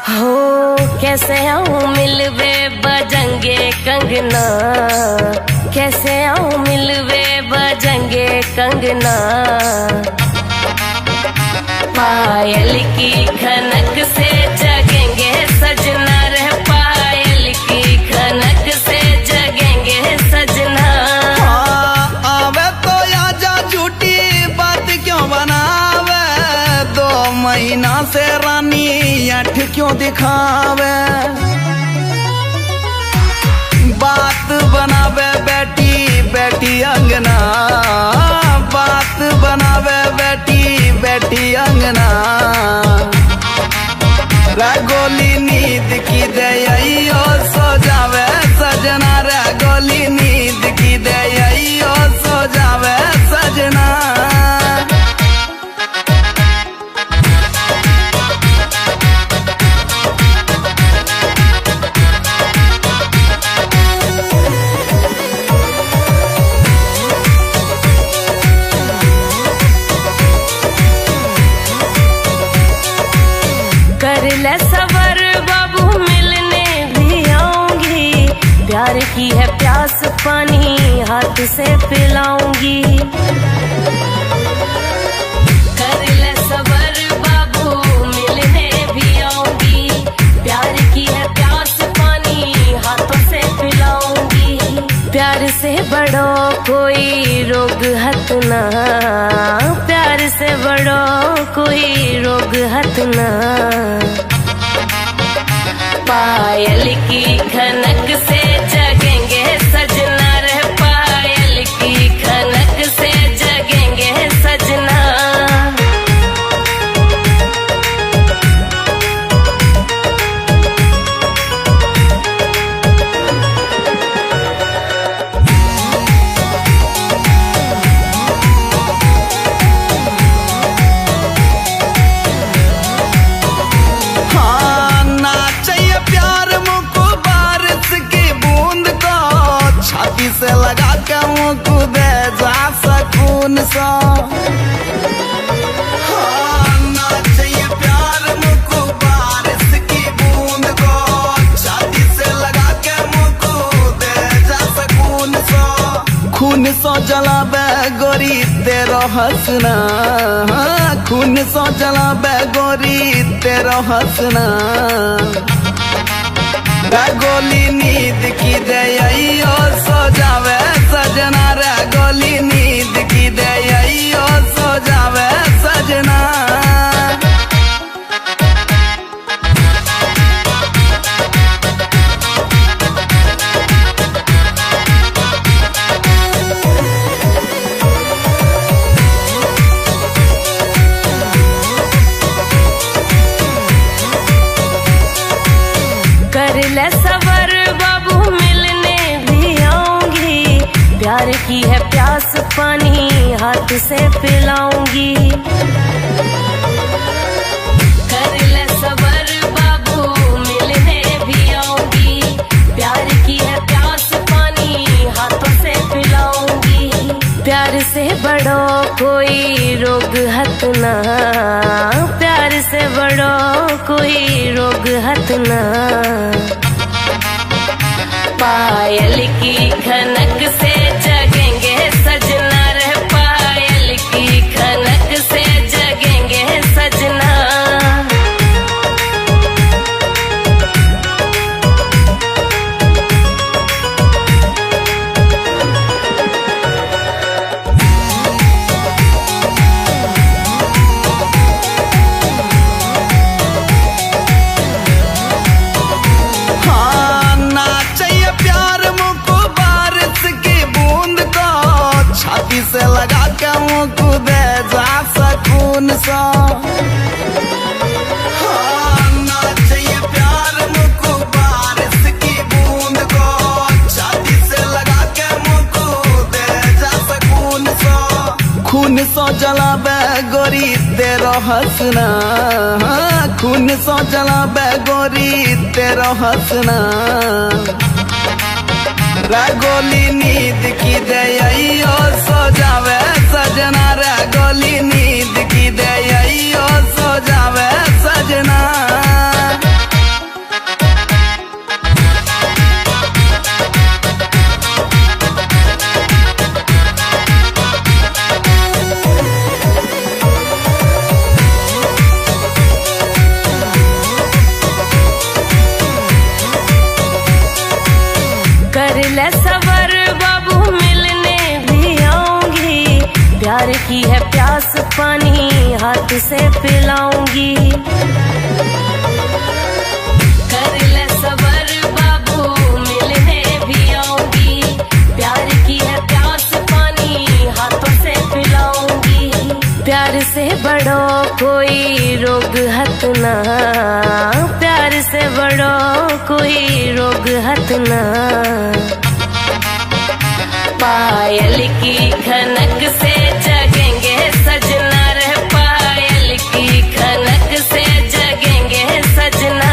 हो कैसे आऊं मिलवे बजंगे कंगना, कैसे आऊं मिलवे बजंगे कंगना। पायल की खनक से जगेंगे सजना रे, पायल की खनक से जगेंगे सजना। आवे तो आजा झूठी बात क्यों बनावे, 2 महीना से रानी ऐठ क्यों दिखावे। बात बनावे बेटी बेटी अंगना, बात बनावे बेटी बेटी अंगना। गोली नींद की दे सो जावे सजना रे, गोली नींद की दे सो जावे सजना। कर ले सबर बाबू मिलने भी आऊंगी, प्यार की है प्यास पानी हाथ से पिलाऊंगी। कर ले सबर बाबू मिलने भी आऊंगी, प्यार की है प्यास पानी हाथों से पिलाऊंगी। प्यार से बड़ो कोई रोग हत ना, प्यार से बड़ो कोई रोग हत ना। पायल की खनक से जगेंगे सजना रे, पायल की खनक से जगेंगे सजना। से लगा के मुँह दे जा सकून सा। ना चाहिए प्यार मुझको बारिश की बूंद को, छाती से लगा के मुँह दे जा सकून सा। खून सो जलावे गोरी तेरो हंसना, खून सो जलावे गोरी तेरो हंसना। गोली नींद की दे सो जावे सजना रे, गोली नींद की दे सो जावे सजना। कर ले सबर बाबू मिलने भी आऊंगी, प्यार की है प्यास पानी हाथ से पिलाऊंगी। कर ले सबर बाबू मिलने भी आऊंगी, प्यार की है प्यास पानी हाथों से पिलाऊंगी। प्यार से बड़ो कोई रोग हत ना, प्यार से बड़ो कोई रोग हत ना। पायल की खनक से जगेंगे सजना रे, पायल की खनक से जगेंगे सजना। से लगा के मुँह दे जा सकून सा। ना चाहिए प्यार मुझको बारिश की बूंद को, छाती से लगा के मुँह दे जा सकून सा। खून सो जलावे गोरी तेरो हंसना, खून सो जलावे गोरी तेरो हंसना। गोली नींद की दे सो जावे सजना रे, गोली नींद की दे सो जावे सजना। प्यार की है प्यास पानी हाथ से पिलाऊंगी। कर ले सबर बाबू मिलने भी आऊंगी, प्यार की है प्यास पानी हाथों से पिलाऊंगी। प्यार से बड़ो कोई रोग हत ना, प्यार से बड़ो कोई रोग हत ना। पायल की खनक से जगेंगे सजना रे, पायल की खनक से जगेंगे सजना।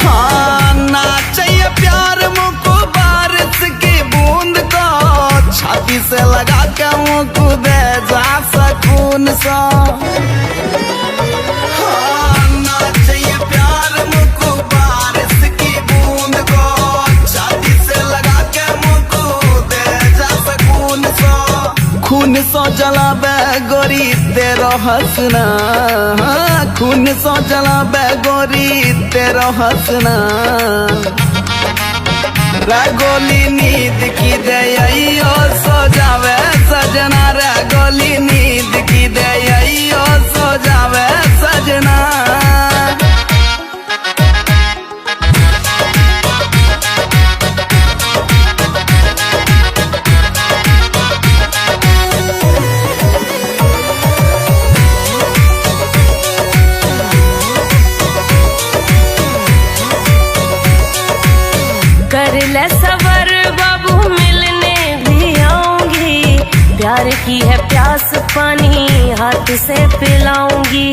हाँ ना चाहिए प्यार मुझको बारिश की बूंद को, छाती से लगा के मुझको दे जा सकून सा। हाँ ना चाहिए प्यार मुझको बारिश की बूंद को, छाती से लगा के मुझको दे जा सकून सा। खून सो जलाबे गोरी तेरो हंसना, खून सो जलाबे गोरी तेरो हंसना। रगोली नींद की दे यो सो जावे सजना, रगोली नींद की दे यो सो जावे सजना। कर ले सबर बाबू मिलने भी आऊंगी, प्यार की है प्यास पानी हाथ से पिलाऊंगी।